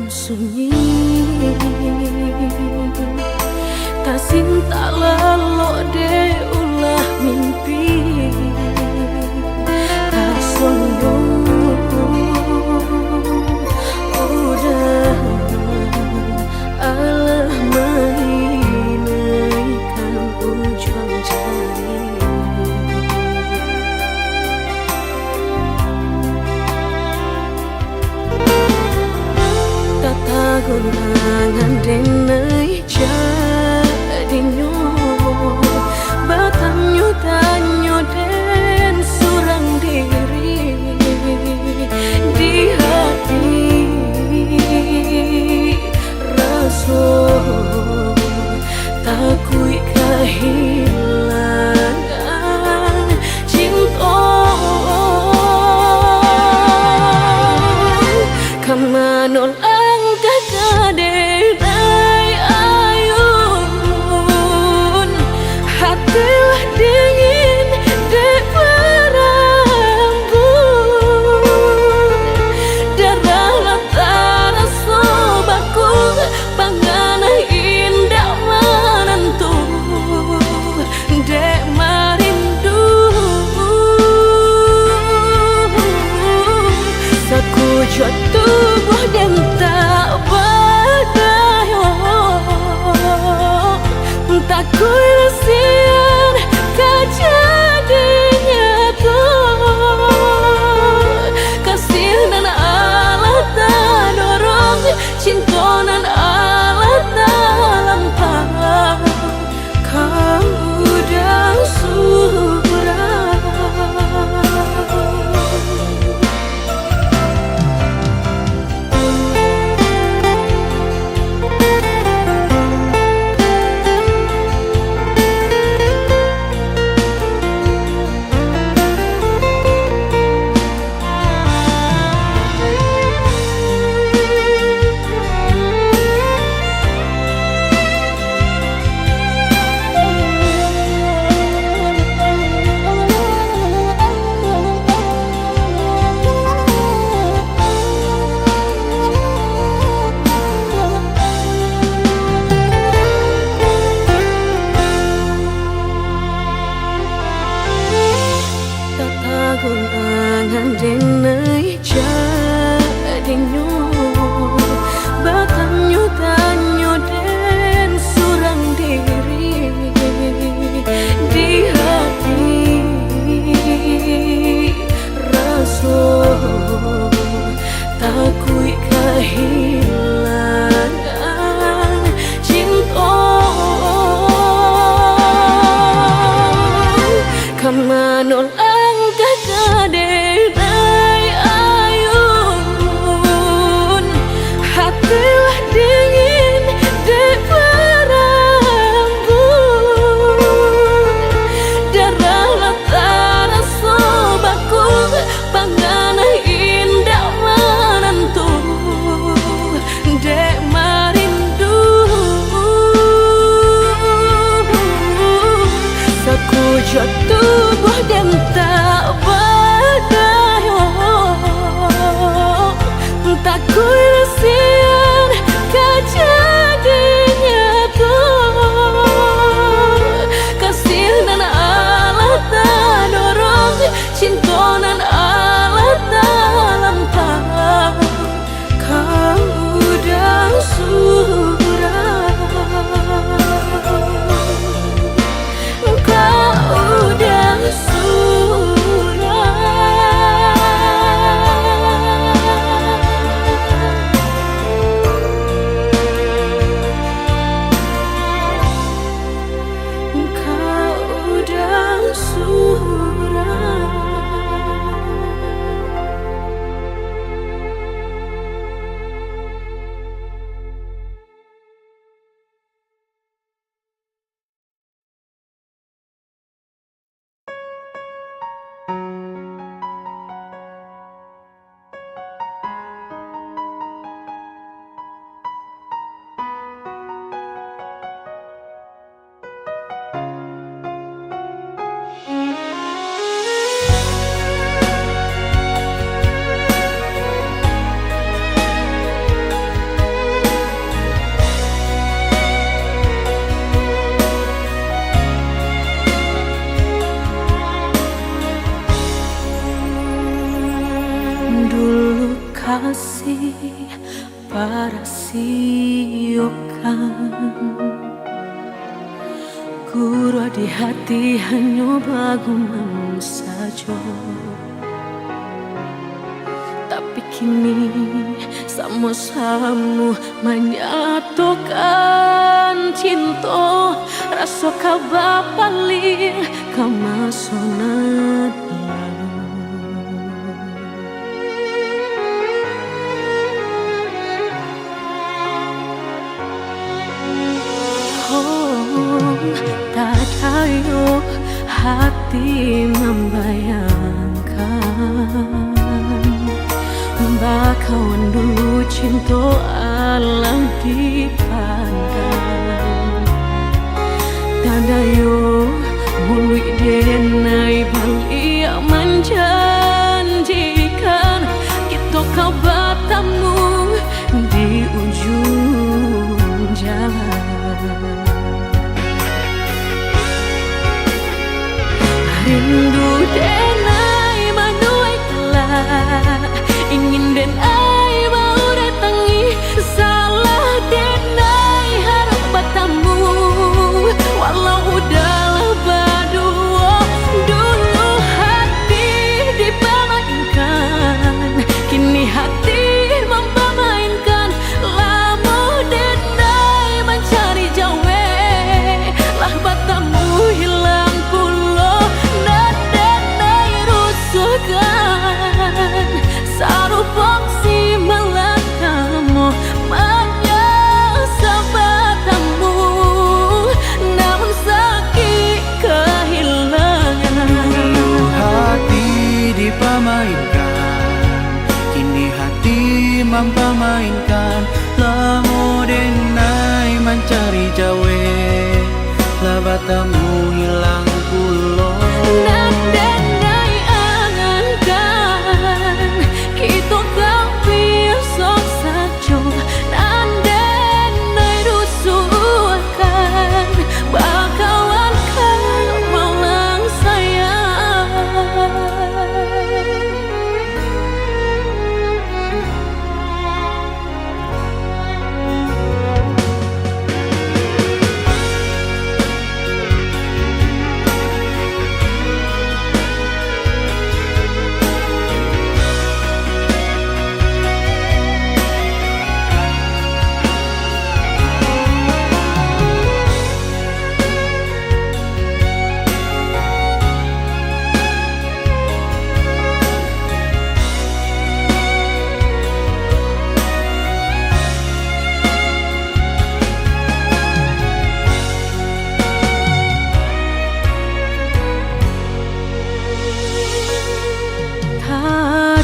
sunyi, tak cinta lelo de ulah mimpi, tak sombong udah alah mainkan ujung jari. Gunangan denai jadinya batanyo tanyo den surang diri di hati rasa takui kehilangan cinta kamanol tubuh dan tak berdaya, tak kuilasian kejadinya tuh kasih dan Allah tak dorong cinta dan Allah tak lampau kamu dah surah. Gunangan denai jadinya batanyo tanyo den surang diri di hati rasa takui kehilangan cinta kamanol tubuh dan tak berdaya, tak kuilasian kejadinya tuh kasih dan Allah tak dorong cinta dan Allah tak lampau kamu dah surah. Surah para siokan Guru di hati hanya bagumam saja. Tapi kini sama-sama menyatukan cinta. Rasa kabar paling kemasonan. Tak tahu hati membayangkan bakawan dulu cinta alam dipandang. Tanda yo bului denai bali menjanjikan kita kau bertemu di ujung jalan. Rindu denai manuai telah ingin denai mau datangi salah denai harap bertemu walau udahlah berdua dulu hati dipermainkan kini hati mempermainkan lama denai mencari jawe lah bertemu hilang pulau dan denai rusuhkan sarupang si melatamu menyesal bertemu namun sakit kehilangan. Hati dipermainkan kini hati mempermainkan lamo denai mencari jawe lah bertemu hilang pulau Dan denai angankan kita kau besok saja dan denai rusuhkan bakawan kau malang sayang.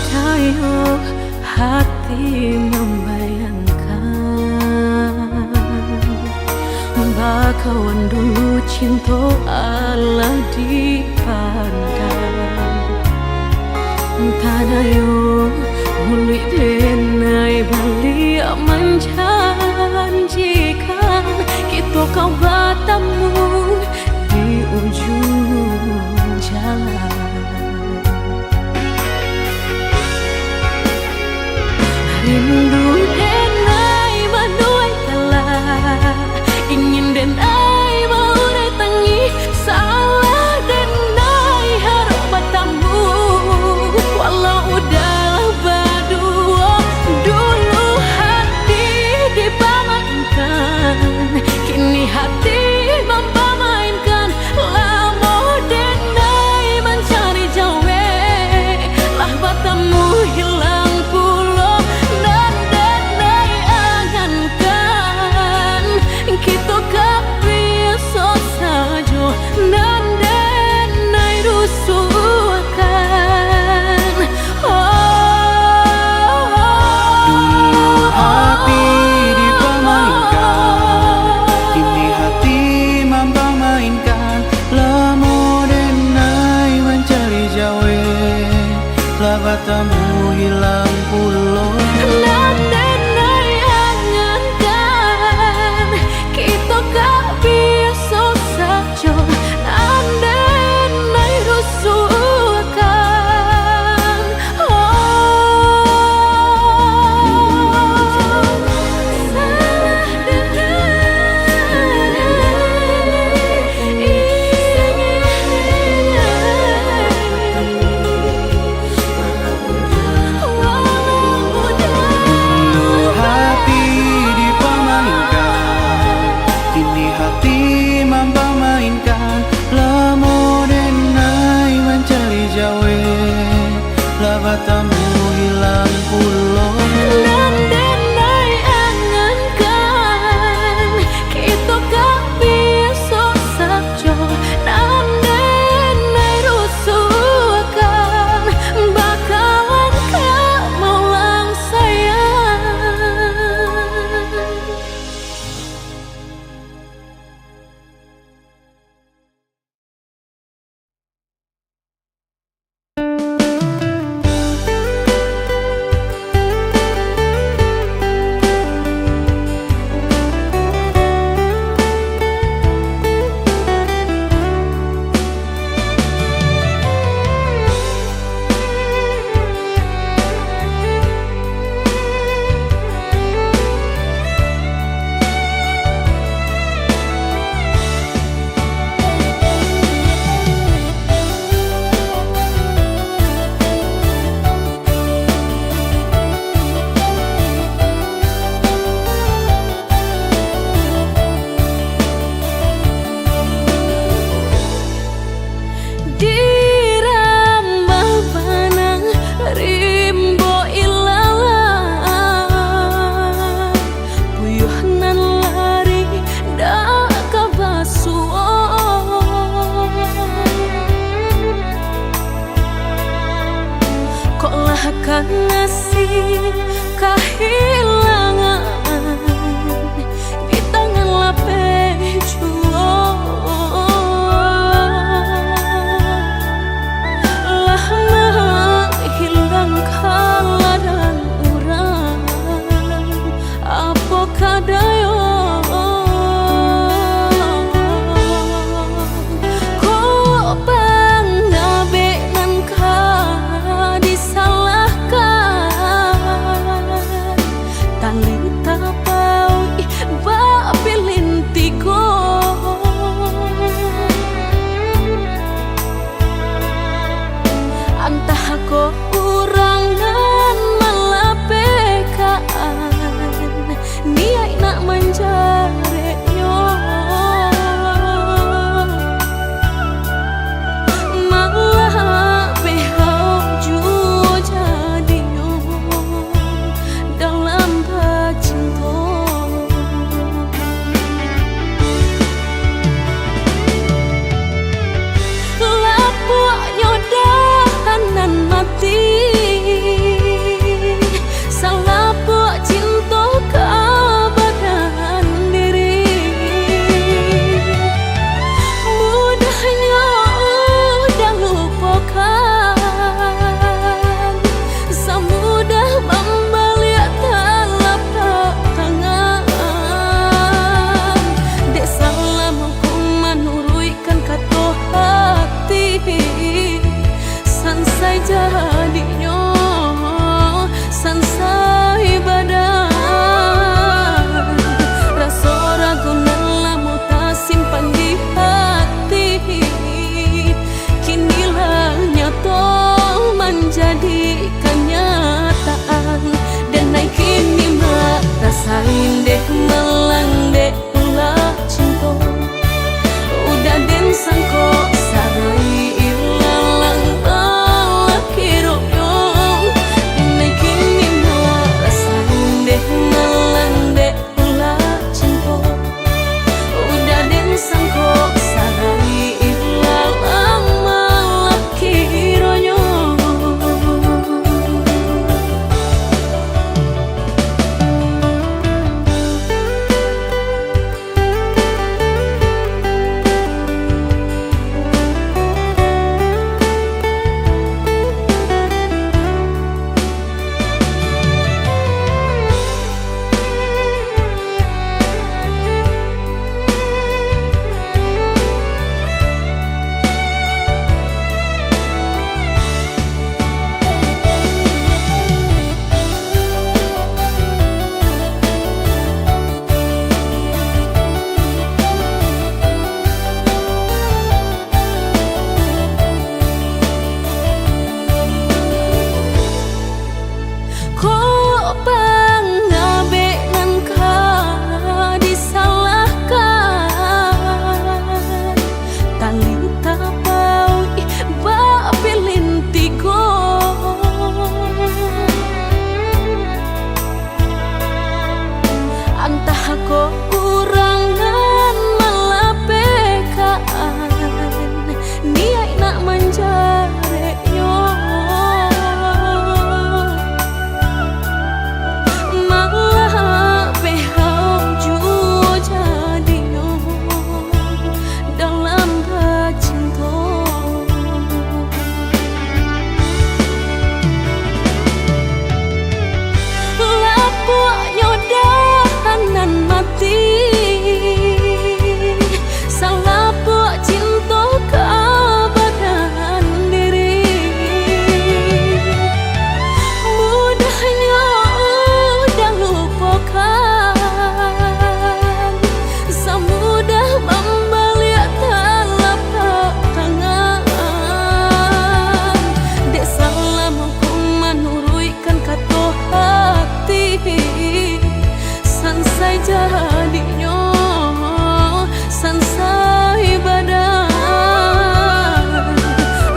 Tayo hati membayangkan bakawan dulu cinta Allah dipandang. Tadayo bului denai bali menjanjikan kita kau bertemu di ujung jalan. Rindu denai manuai telah ingin denai mau datangi salah denai harap bertemu walau udahlah berdua dulu kehilangan di tangan lapeh juang. Lah hilang kala dan urang apa kadayo. Antah ko urangan malapekaan niai nak menjare yo malah behau juo jadi yo dalam bacinto. Lapuk nyodahanan mati salapuk cinta keabadian diri. Mudahnya udah lupakan semudah membalik telapak tangan. Dek salah mampu menuruikan kata hati sansai jadinya sansai badan. Rasa ragu nelamu tak simpan di hati kinilah nyata menjadi kenyataan. Dan naik kini mak rasain deh melang deh ulah cinta udah den sangko sarai ilalang Allah kiro yo. Naik kini mak rasain deh melang deh ulah cinta udah den sangko sarai ilalang Allah kiro yo. Antah ko urangan malapekaan niai nak menjare yo malah behau juo jadi yo dalam bacinto. Lapuk nyodahanan mati salapuk cinta keabadian diri. Mudahnya udah lupakan semudah membalik telapak tangan. Dek salah mampu menuruikan kata hati sansai jadinya sansai badan.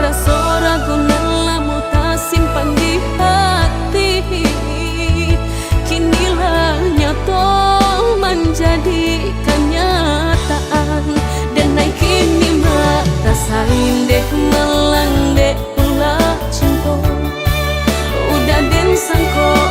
Rasa ragu nelamu tak simpan di hati kinilah nyata menjadi kenyataan. Dan naik kini mak rasain deh melang deh ulah cinta udah den sangko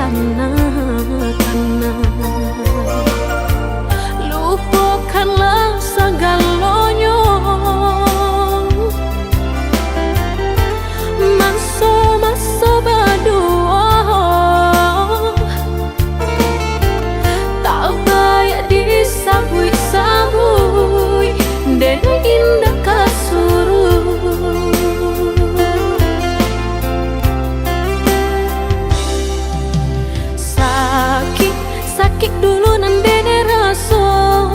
tanah-tanah. Lupakanlah segalanya, masa-masa berdua tak baik disabui-sabui dan indah kasuruh. Sakit dulu nandene rasa,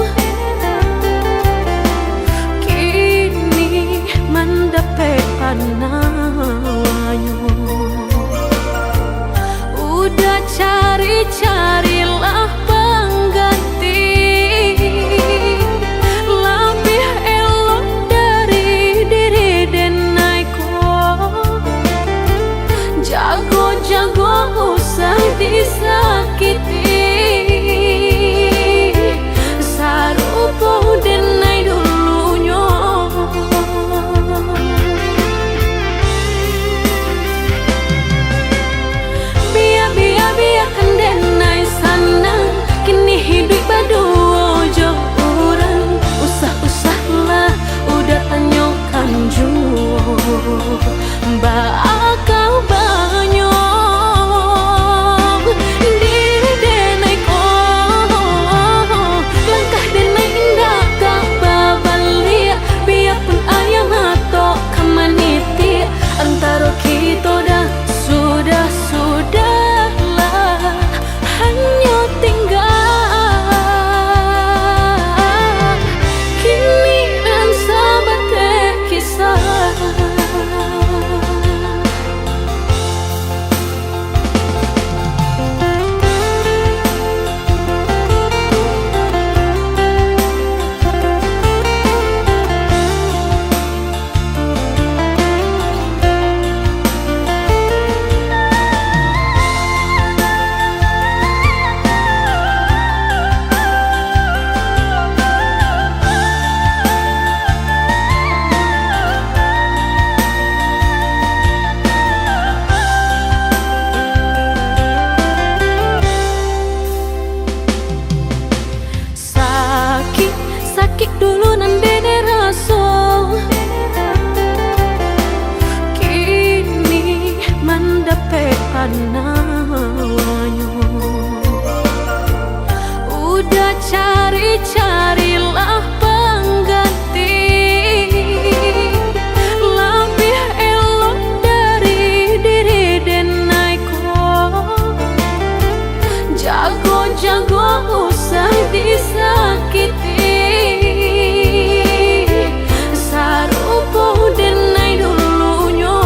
kini mendapat panawanyo. Udah cari-carilah pengganti, lebih elok dari diri denaiku. Jago-jago usah disakiti, sarupo denai dulunya. Biarkan denai sana, kini hidup berdua jauh orang. Usah-usahlah udah tanyakan jua, bakal banyak diri denai ko. Langkah denai indah tak babalia, biarpun ayam atau kamaniti. Antara kita dah sudahlah hanya tinggal kini dan sahabat kisah. Sakit dulu nandene rasa, kini mendapat panawanyo. Udah cari-carilah pengganti, lebih elok dari diri denaiku. Jago-jago usah disakiti, sarupo denai dulunya.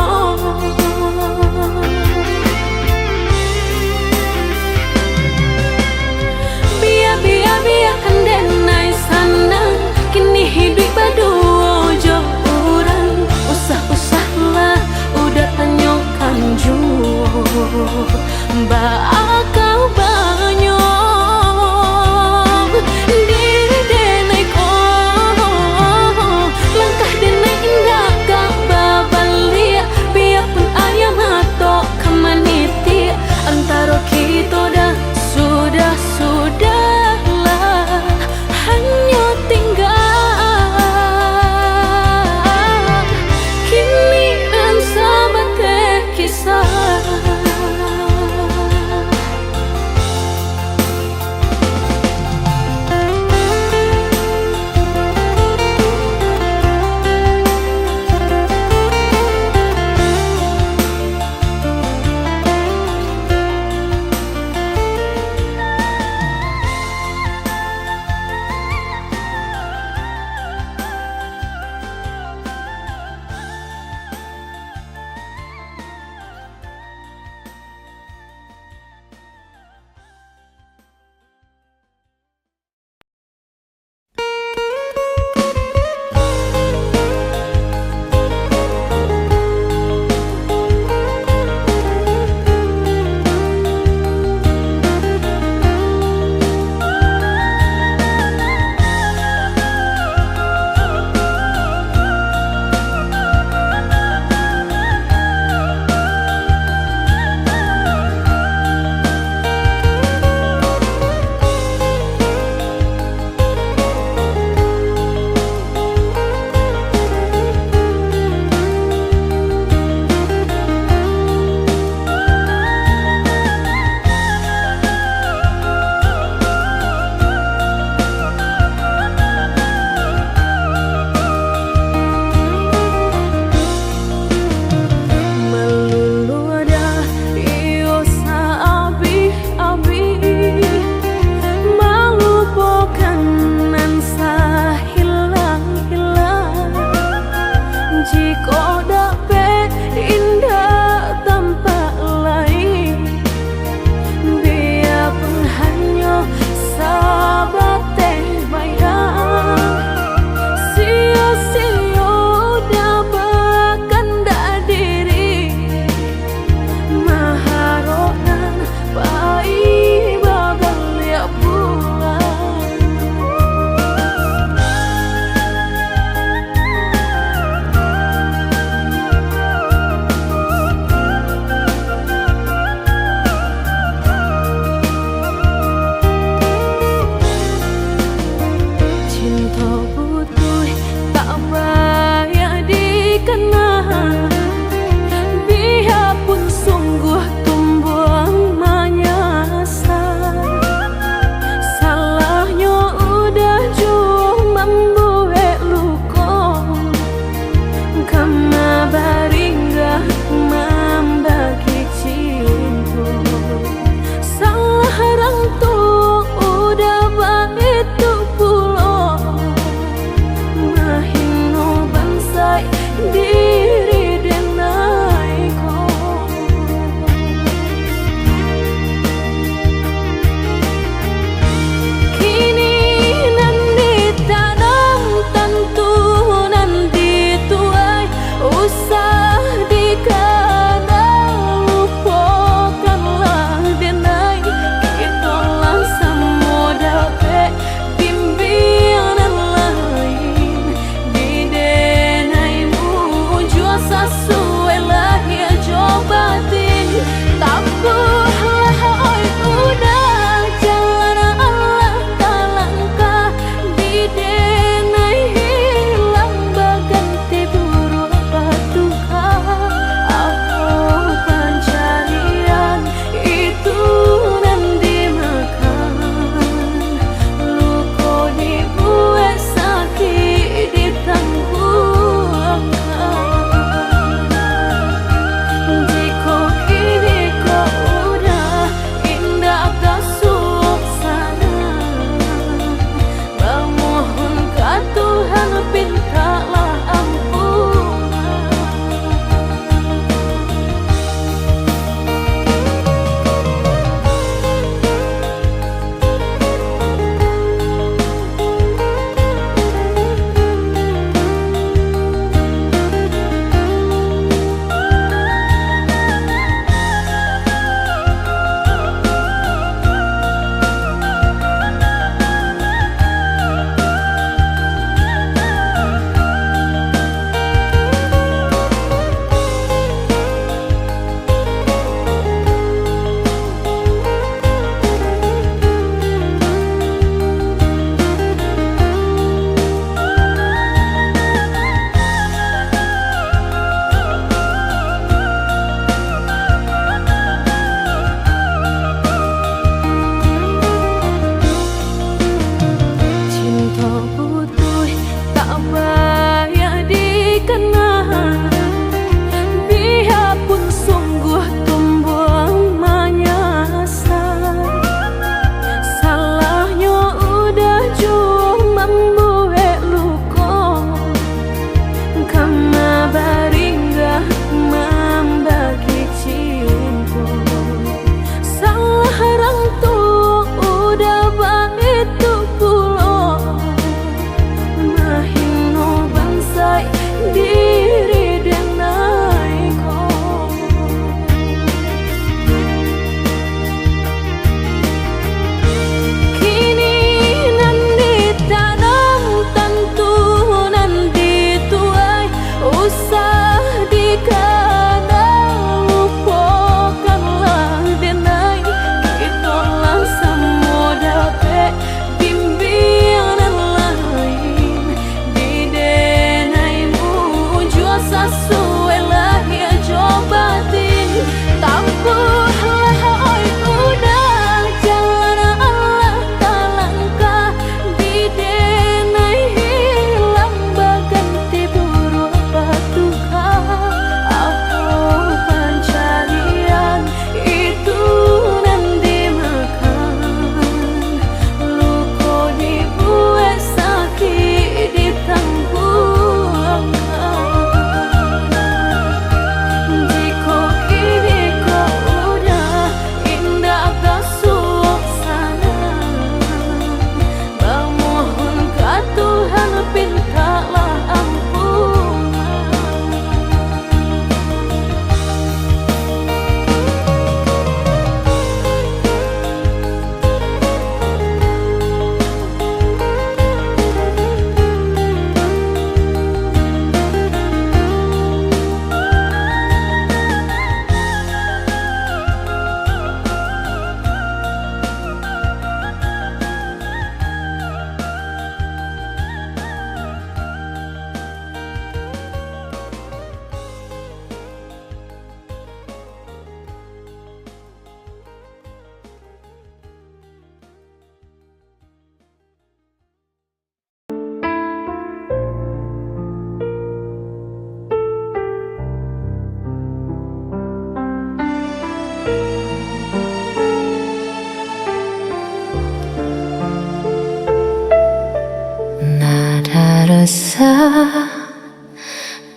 Nada resah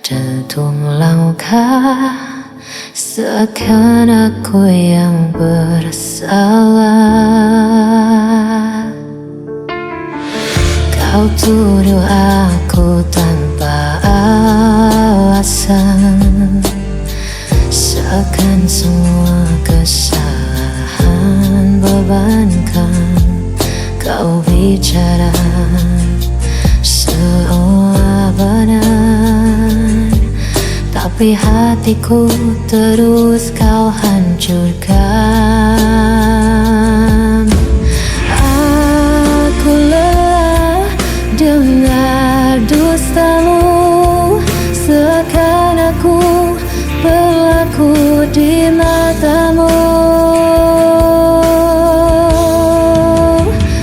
dentum langkah, seakan aku yang bersalah. Kau tuduh aku tanpa alasan, seakan semua kesalahan bebankan. Kau bicara seolah benar, tapi hatiku terus kau hancurkan. Aku lelah dengar dustamu, seakan aku berlaku di matamu.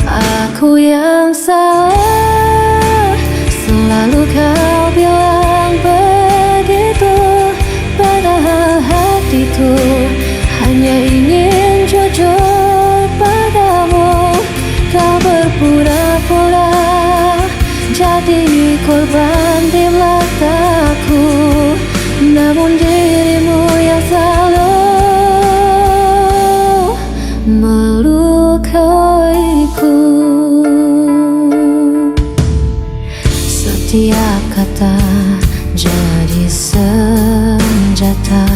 Aku yang salah, selalu kau bilang begitu, padahal hatiku hanya ingin jujur padamu. Kau berpura-pura jadi korban di mataku, namun dirimu yang selalu melukaiku. Setiap kata jadi senjata,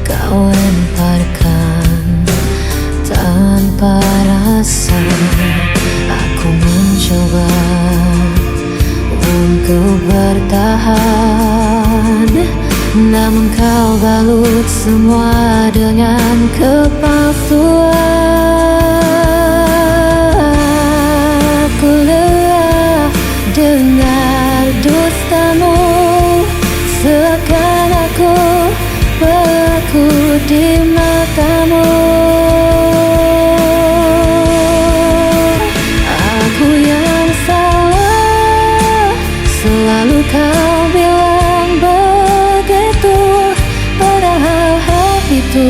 kau lemparkan tanpa rasa. Aku mencoba untuk bertahan, namun kau balut semua dengan kepalsuan. Aku lelah dengar dustamu, seakan aku berlaku di matamu. Aku yang salah, selalu kau bilang begitu, padahal hatiku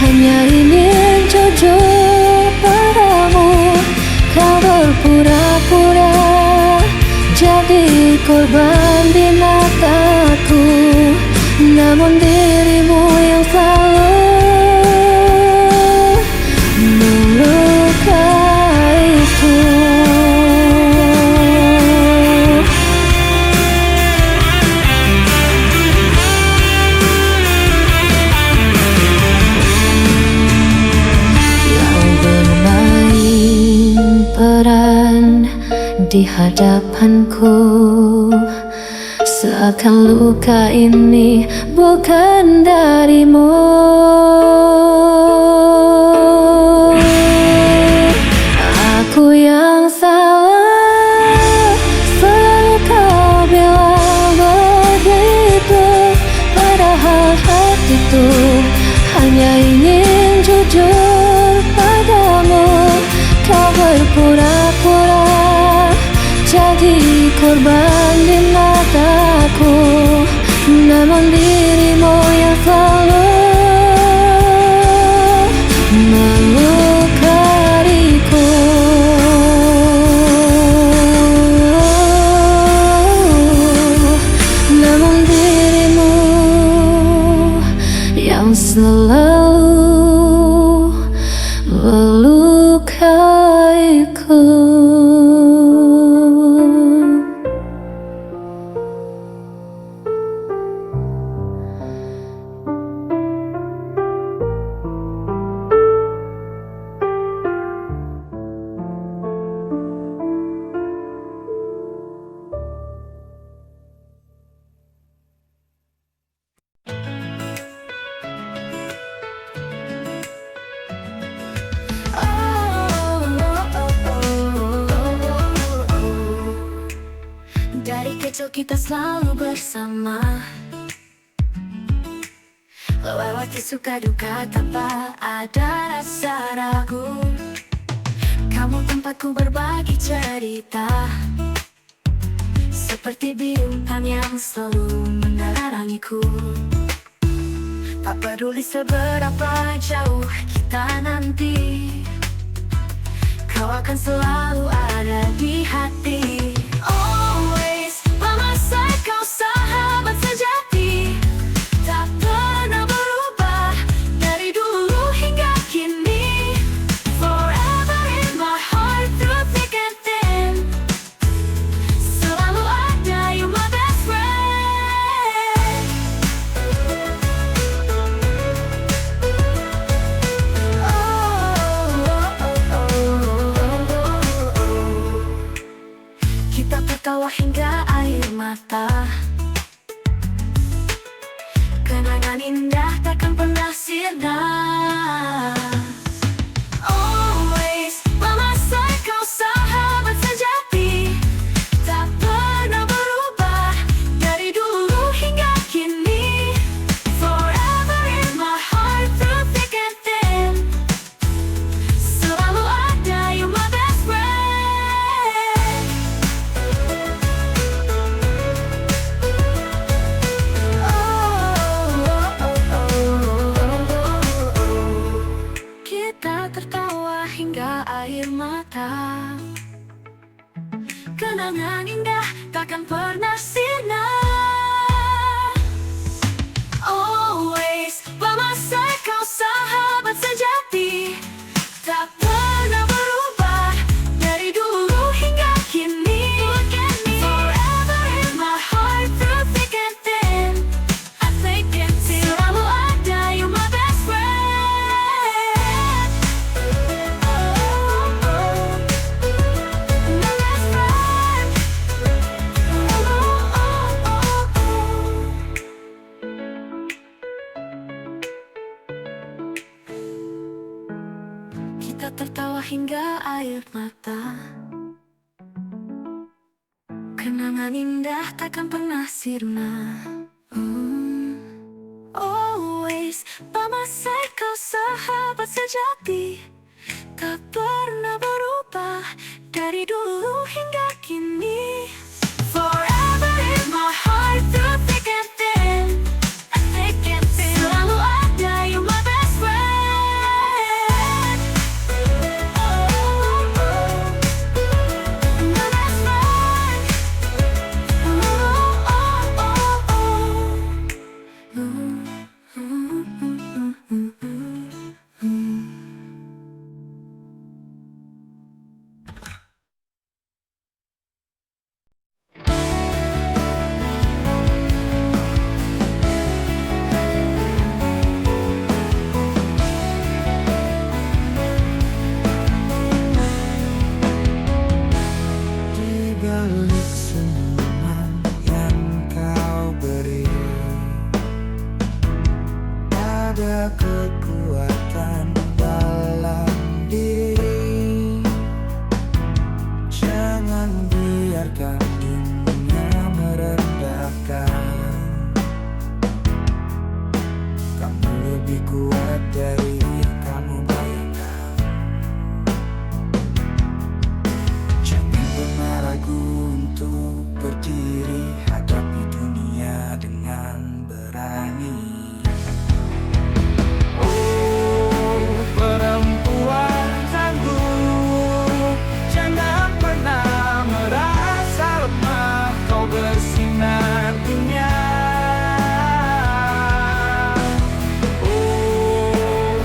hanya ingin jujur padamu. Kau berpura-pura jadi korban di mataku, namun dirimu yang selalu melukaiku. Yang bermain peran di hadapanku, seakan luka ini bukan darimu. Aku yang salah, selalu kau bilang begitu, padahal hatiku hanya ingin jujur padamu. Kau berpura-pura jadi korban di mataku, namun dirimu yang selalu melukaiku. Namun dirimu yang selalu melukaiku. Dari kecil kita selalu bersama, lewati suka duka tanpa ada rasa ragu. Kamu tempatku berbagi cerita, seperti bintang yang selalu menerangiku. Tak peduli seberapa jauh kita nanti, kau akan selalu ada di hati. Always, by my side, kau sahabat sejati, tak pernah berubah dari dulu hingga kini. Forever in my heart, through thick and thin, selalu ada, you my best friend. Kita tertawa hingga air mata, kenangan indah takkan pernah sirna. Always, by my side, kau sahabat sejati, tak pernah berubah dari dulu hingga kini. Forever in my heart, through thick and thin, selalu ada, you my best friend. Kita tertawa hingga air mata, kenangan indah takkan pernah sirna. Always, by my side, kau sahabat sejati, tak pernah berubah dari dulu hingga kini. Forever in my heart, through thick and thin, I think it's selalu ada, you my best friend. My best friend. Kita tertawa hingga air mata, kenangan indah takkan pernah sirna. Always, by my side, kau sahabat sejati, tak pernah berubah dari dulu hingga kini. Forever in my heart, through thick and thin, selalu ada, you my best friend. My best friend. Di balik senyuman yang kau beri, ada kekuatan dalam diri. Jangan biarkan dunia merendahkan. Kamu lebih kuat dari yang kamu bayangkan. Jangan pernah ragu untuk berdiri, hadapi dunia dengan berani. Oh, perempuan tangguh, jangan pernah merasa lemah, kau bersinar dunia. Oh,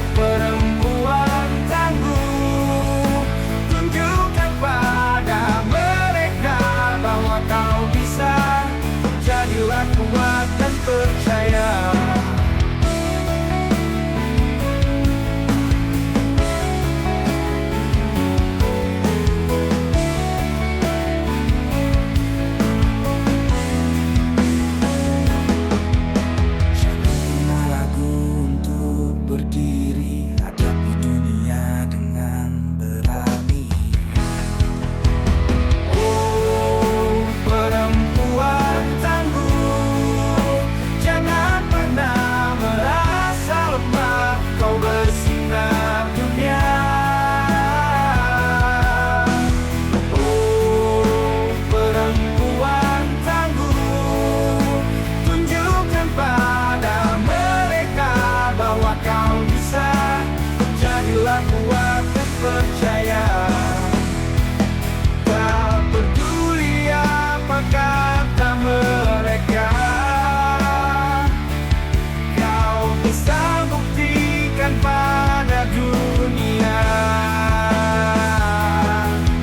bisa buktikan pada dunia.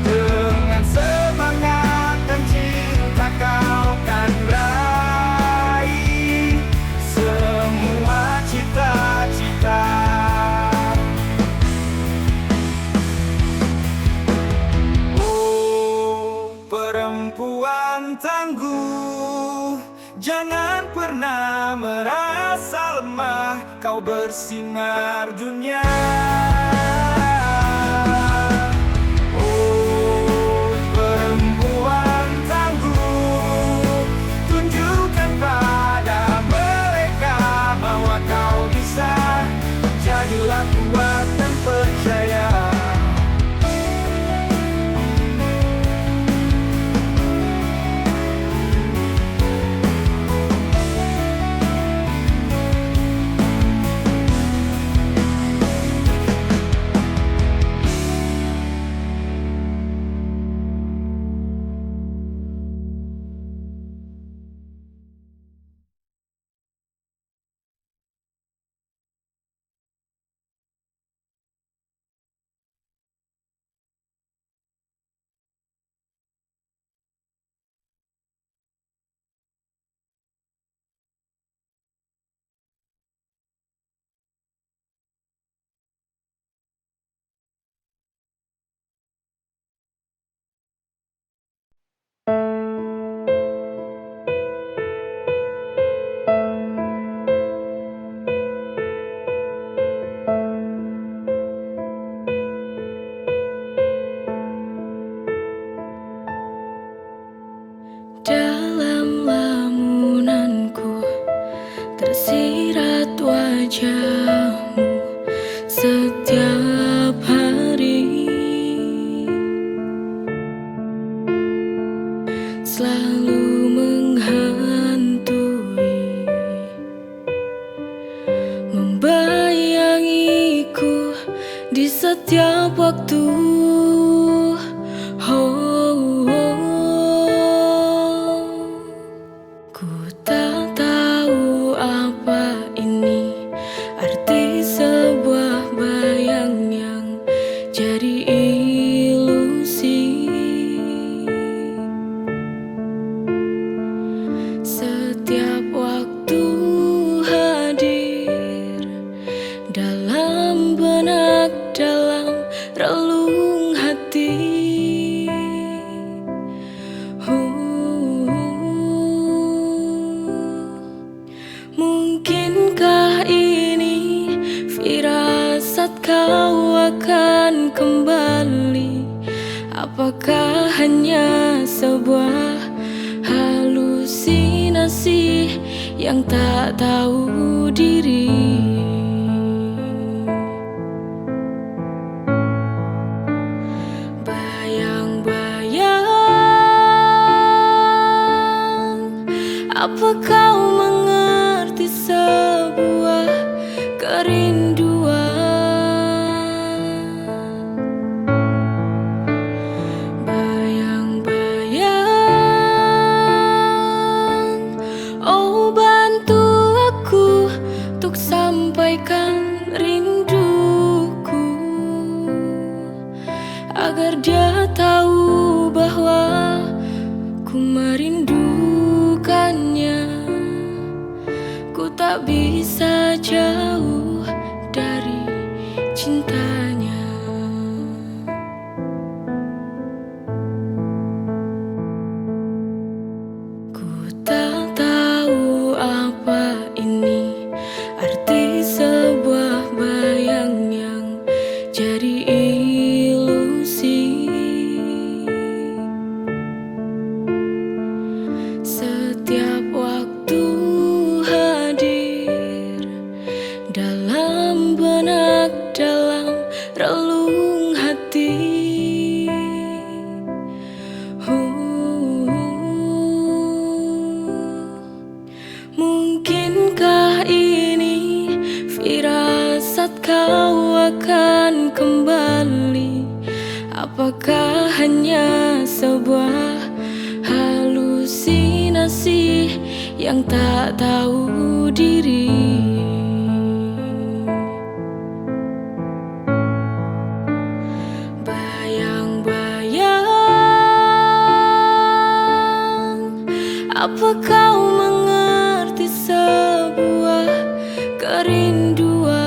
Dengan semangat dan cinta kau kan raih semua cita-cita. Oh, perempuan tangguh, jangan pernah merasa lemah, kau bersinar dunia. Oh, perempuan tangguh, tunjukkan pada mereka bahwa kau bisa. Jadilah kuat dan percaya. Dalam lamunanku tersirat wajahmu setiap hari, selalu menghantui, membayangiku di setiap waktu. Ku tak tahu apa ini arti sebuah bayang yang jadi ilusi. Setiap waktu hadir dalam benak, dalam relung hati. Mungkinkah ini firasat kau akan kembali? Apakah hanya sebuah halusinasi yang tak tahu diri? Bayang-bayang, apa kau mengerti sebuah kerinduan? Bayang-bayang, oh bantu aku untuk sampaikan rinduku, agar dia tahu bahwa ku merindukannya. Ku tak bisa jauh dari cintanya. Ku tak tahu apa ini arti sebuah bayang yang jadi ilusi. Setiap waktu hadir dalam benak, dalam relung hati. Mungkinkah ini firasat kau akan kembali? Apakah hanya sebuah halusinasi yang tak tahu diri? kerinduan.